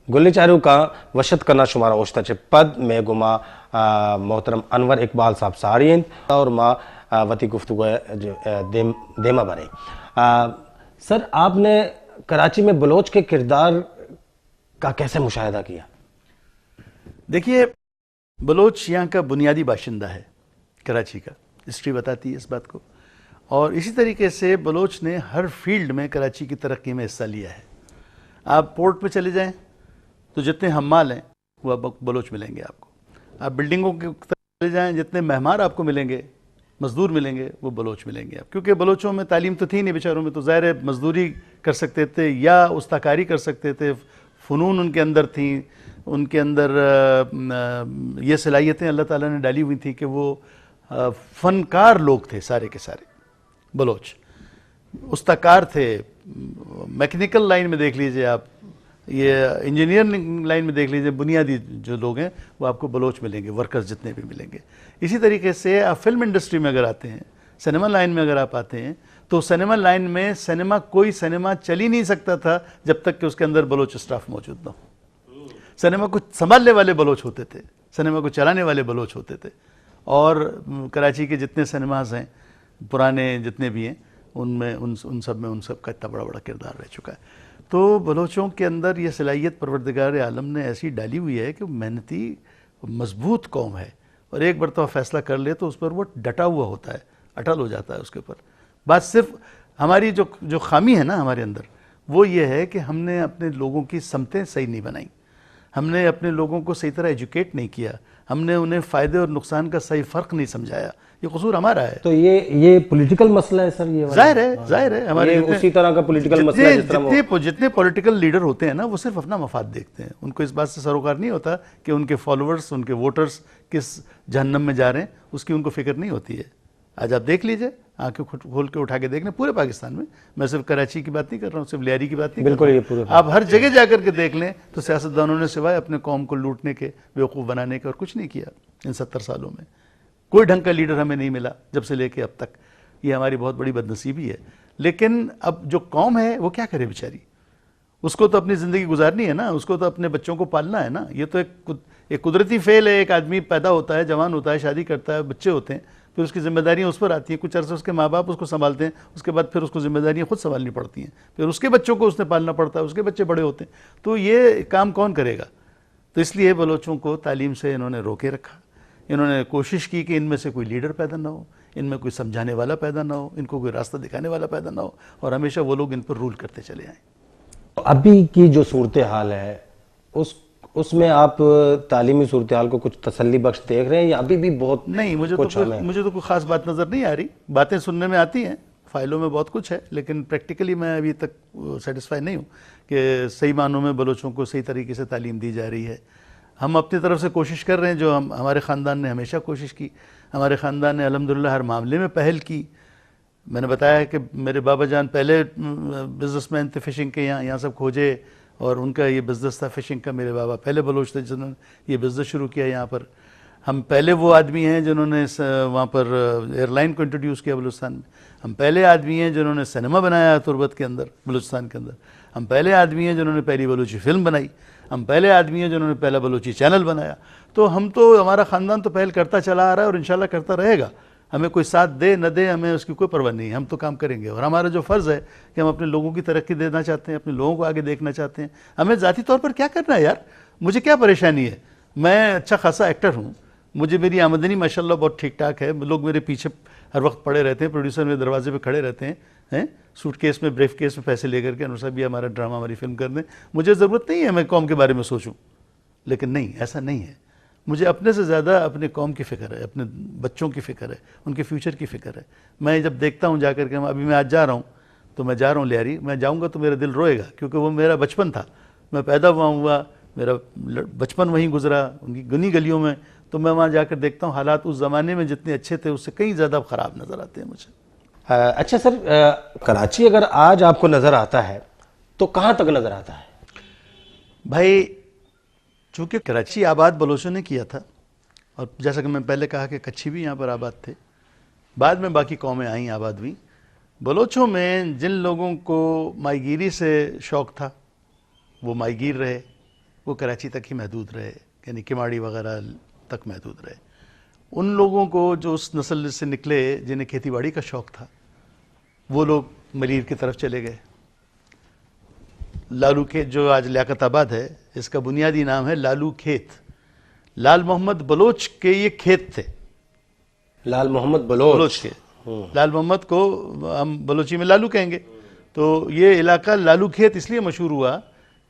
गुल्ली चारू का वशत करना शुमारा ओश्ता पद में गुमा मोहतरम अनवर इकबाल साहब सारियन और माँ वती गुफ्तगू देमा बने। सर, आपने कराची में बलोच के किरदार का कैसे मुशाहिदा किया? देखिए, बलोच यहाँ का बुनियादी बाशिंदा है, कराची का, हिस्ट्री बताती है इस बात को। और इसी तरीके से बलोच ने हर फील्ड में कराची की तरक्की में हिस्सा लिया है। आप पोर्ट पे चले जाएं तो जितने हम्माल हैं वो अब बलोच मिलेंगे आपको। आप बिल्डिंगों के चले जाएं, जितने मेहमान आपको मिलेंगे, मजदूर मिलेंगे, वो बलोच मिलेंगे आप। क्योंकि बलोचों में तालीम तो थी नहीं बेचारों में, तो ज़ाहिर है मजदूरी कर सकते थे या उस्ताकारी कर सकते थे, फ़नून उनके अंदर थी, उनके अंदर ये सलाहियतें अल्लाह ताला ने डाली हुई थी कि वो फ़नकार लोग थे सारे के सारे। बलोच उस्ताकार थे, मैकेनिकल लाइन में देख लीजिए आप, ये इंजीनियरिंग लाइन में देख लीजिए, बुनियादी जो लोग हैं वो आपको बलोच मिलेंगे, वर्कर्स जितने भी मिलेंगे। इसी तरीके से आप फिल्म इंडस्ट्री में अगर आते हैं, सिनेमा लाइन में अगर आप आते हैं, तो सिनेमा लाइन में कोई सिनेमा चल ही नहीं सकता था जब तक कि उसके अंदर बलोच स्टाफ मौजूद ना हो। सिनेमा को संभालने वाले बलोच होते थे, सिनेमा को चलाने वाले बलोच होते थे। और कराची के जितने सिनेमाज हैं पुराने जितने भी हैं, उनमें उन सब में उन सब का इतना बड़ा बड़ा किरदार रह चुका है। तो बलोचों के अंदर ये सलाहियत परवरदिगार आलम ने ऐसी डाली हुई है कि मेहनती मजबूत कौम है, और एक बार तो फैसला कर ले तो उस पर वो डटा हुआ होता है, अटल हो जाता है उसके ऊपर। बात सिर्फ हमारी जो खामी है ना हमारे अंदर, वो ये है कि हमने अपने लोगों की समतें सही नहीं बनाई, हमने अपने लोगों को सही तरह एजुकेट नहीं किया, हमने उन्हें फ़ायदे और नुकसान का सही फ़र्क नहीं समझाया। ये कसूर हमारा है। तो ये पॉलिटिकल मसला है सर, ये जाहिर है हमारे उसी तरह का पॉलिटिकल मसला है। जितने पॉलिटिकल लीडर होते हैं ना, वो सिर्फ अपना मफाद देखते हैं, उनको इस बात से सरोकार नहीं होता कि उनके फॉलोअर्स, उनके वोटर्स किस जहन्नम में जा रहे हैं, उसकी उनको फिक्र नहीं होती है। आज आप देख लीजिए, आंखें खोल के उठा के देख लें, पूरे पाकिस्तान में, मैं सिर्फ कराची की बात नहीं कर रहा हूँ, सिर्फ लियारी की बात नहीं कर रहा हूँ, आप हर जगह जाकर के देख लें तो सियासतदानों ने सिवाय अपने कौम को लूटने के, बेवकूफ़ बनाने के और कुछ नहीं किया। इन 70 सालों में कोई ढंग का लीडर हमें नहीं मिला जब से लेके अब तक। ये हमारी बहुत बड़ी बदनसीबी है। लेकिन अब जो कौम है वो क्या करे बेचारी, उसको तो अपनी ज़िंदगी गुजारनी है ना, उसको तो अपने बच्चों को पालना है ना। ये तो एक कुदरती फेल है। एक आदमी पैदा होता है, जवान होता है, शादी करता है, बच्चे होते हैं, फिर उसकी जिम्मेदारियाँ उस पर आती हैं। कुछ अर्से उसके माँ बाप उसको संभालते हैं, उसके बाद फिर उसको जिम्मेदारियाँ खुद संभालनी पड़ती हैं, फिर उसके बच्चों को उसने पालना पड़ता है, उसके बच्चे बड़े होते हैं। तो ये काम कौन करेगा? तो इसलिए बलोचों को तालीम से इन्होंने रोके रखा। इन्होंने कोशिश की कि इनमें से कोई लीडर पैदा ना हो, इनमें कोई समझाने वाला पैदा ना हो, इनको कोई रास्ता दिखाने वाला पैदा ना हो, और हमेशा वो लोग इन पर रूल करते चले आए। तो अभी की जो सूरत हाल है उसमें आप तालीमी सूरत हाल को कुछ तसल्ली बख्श देख रहे हैं या अभी भी बहुत? नहीं, मुझे तो कोई ख़ास बात नज़र नहीं आ रही। बातें सुनने में आती हैं, फाइलों में बहुत कुछ है, लेकिन प्रैक्टिकली मैं अभी तक सेटिस्फाई नहीं हूँ कि सही मानों में बलोचों को सही तरीके से तालीम दी जा रही है। हम अपनी तरफ से कोशिश कर रहे हैं, जो हमारे ख़ानदान ने हमेशा कोशिश की। हमारे ख़ानदान ने अल्हम्दुलिल्लाह हर मामले में पहल की। मैंने बताया कि मेरे बाबा जान पहले बिजनेसमैन थे फ़िशिंग के, यहाँ सब खोजे, और उनका ये बिज़नेस था फ़िशिंग का। मेरे बाबा पहले बलोच थे जिन्होंने ये बिज़नेस शुरू किया यहाँ पर। हम पहले वो आदमी हैं जिन्होंने वहाँ पर एयरलाइन को इंट्रोड्यूस किया बलूचिस्तान में। हम पहले आदमी हैं जिन्होंने सिनेमा बनाया तुर्बत के अंदर, बलूचिस्तान के अंदर। हम पहले आदमी हैं जिन्होंने पहली बलूची फ़िल्म बनाई। हम पहले आदमी हैं जिन्होंने पहला बलूची चैनल बनाया। तो हमारा ख़ानदान तो पहल करता चला आ रहा है और इंशाल्लाह करता रहेगा। हमें कोई साथ दे न दे, हमें उसकी कोई परवाह नहीं है, हम तो काम करेंगे। और हमारा जो फ़र्ज़ है कि हम अपने लोगों की तरक्की देना चाहते हैं, अपने लोगों को आगे देखना चाहते हैं। हमें ज़ाती तौर पर क्या करना है यार, मुझे क्या परेशानी है? मैं अच्छा खासा एक्टर हूँ, मुझे मेरी आमदनी माशाल्लाह बहुत ठीक ठाक है, लोग मेरे पीछे हर वक्त पड़े रहते हैं, प्रोड्यूसर मेरे दरवाजे पे खड़े रहते हैं सूटकेस में, ब्रीफ केस में पैसे लेकर के, अनुर साहब ये हमारा ड्रामा, हमारी फिल्म कर दें। मुझे ज़रूरत नहीं है मैं कौम के बारे में सोचूं, लेकिन नहीं, ऐसा नहीं है। मुझे अपने से ज़्यादा अपने कौम की फ़िक्र है, अपने बच्चों की फ़िक्र है, उनके फ्यूचर की फ़िक्र है। मैं जब देखता हूँ जाकर के, अभी मैं आज जा रहा हूँ, तो मैं जा रहा हूँ लियारी, मैं जाऊँगा तो मेरा दिल रोएगा, क्योंकि वो मेरा बचपन था। मैं पैदा हुआ, मेरा बचपन वहीं गुजरा, उनकी गली गलियों में। तो मैं वहाँ जाकर देखता हूँ हालात उस ज़माने में जितने अच्छे थे उससे कहीं ज़्यादा ख़राब नज़र आते हैं मुझे। अच्छा सर, कराची अगर आज आपको नज़र आता है तो कहाँ तक नज़र आता है? भाई, चूँकि कराची आबाद बलोचों ने किया था, और जैसा कि मैं पहले कहा कि कच्छी भी यहाँ पर आबाद थे, बाद में बाकी कौमें आईं आबाद हुई। बलोचों में जिन लोगों को माहीगीरी से शौक़ था वो माहीगीर रहे, वो कराची तक ही महदूद रहे, यानी किमाड़ी वगैरह तक महदूद रहे। उन लोगों को जो उस नस्ल से निकले जिन्हें खेतीबाड़ी का शौक़ था, वो लोग मलीर की तरफ चले गए। लालू खेत जो आज लियाकताबाद है, इसका बुनियादी नाम है लालू खेत। लाल मोहम्मद बलोच के ये खेत थे, लाल मोहम्मद बलोच के। लाल मोहम्मद को हम बलोची में लालू कहेंगे, तो ये इलाका लालू खेत इसलिए मशहूर हुआ,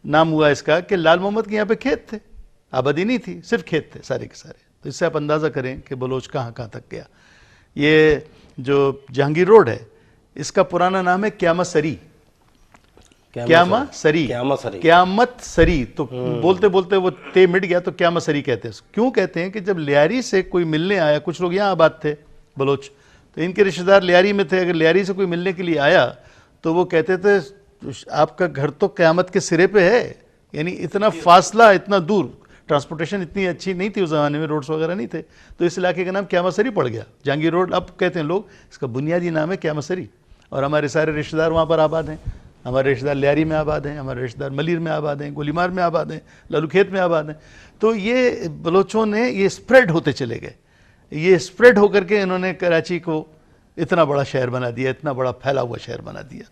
नाम हुआ इसका कि लाल मोहम्मद के यहाँ पे खेत थे, आबादी नहीं थी, सिर्फ खेत थे सारे के सारे। तो इससे आप अंदाज़ा करें कि बलोच कहाँ कहाँ तक गया। ये जो जहांगीर रोड है, इसका पुराना नाम है क्यामत सरी। क्यामत सरी, तो बोलते बोलते वो ते मिट गया, तो क्यामत सरी कहते हैं। क्यों कहते हैं कि जब लियारी से कोई मिलने आया, कुछ लोग यहाँ आबाद थे बलोच, तो इनके रिश्तेदार लियारी में थे, अगर लियारी से कोई मिलने के लिए आया तो वो कहते थे आपका घर तो क़यामत के सिरे पे है, यानी इतना फासला, इतना दूर। ट्रांसपोर्टेशन इतनी अच्छी नहीं थी उस ज़माने में, रोड्स वगैरह नहीं थे, तो इस इलाके का नाम क्यामत सरी पड़ गया। जहांगीर रोड अब कहते हैं लोग, इसका बुनियादी नाम है क्यामत सरी। और हमारे सारे रिश्तेदार वहाँ पर आबाद हैं। हमारे रिश्तेदार लियारी में आबाद हैं, हमारे रिश्तेदार मलीर में आबाद हैं, गोलीमार में आबाद हैं, लालू खेत में आबाद हैं। तो ये बलोचों ने ये स्प्रेड होते चले गए। ये स्प्रेड होकर के इन्होंने कराची को इतना बड़ा शहर बना दिया, इतना बड़ा फैला हुआ शहर बना दिया।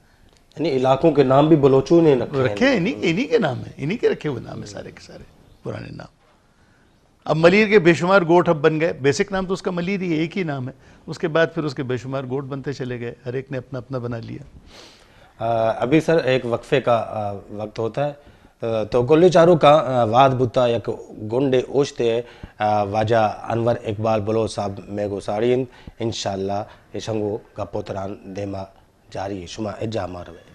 यानी इलाकों के नाम भी बलोचों ने रखे, इन्हीं के नाम है, इन्हीं के रखे हुए नाम है सारे के सारे पुराने नाम। अब मलीर के बेशुमार गोट अब बन गए, बेसिक नाम तो उसका मलीर ही एक ही नाम है, उसके बाद फिर उसके बेशुमार गोट बनते चले गए, हर एक ने अपना अपना बना लिया। अभी सर एक वक्फे का वक्त होता है, तो गोली चारू का वाद बुता यक गुंडे ओछते वाजा अनवर इकबाल बलोच साहब मेगो साड़ीन इंशाल्लाह इशंगो का पोतरान देमा जारी शुमा इजा मारवे।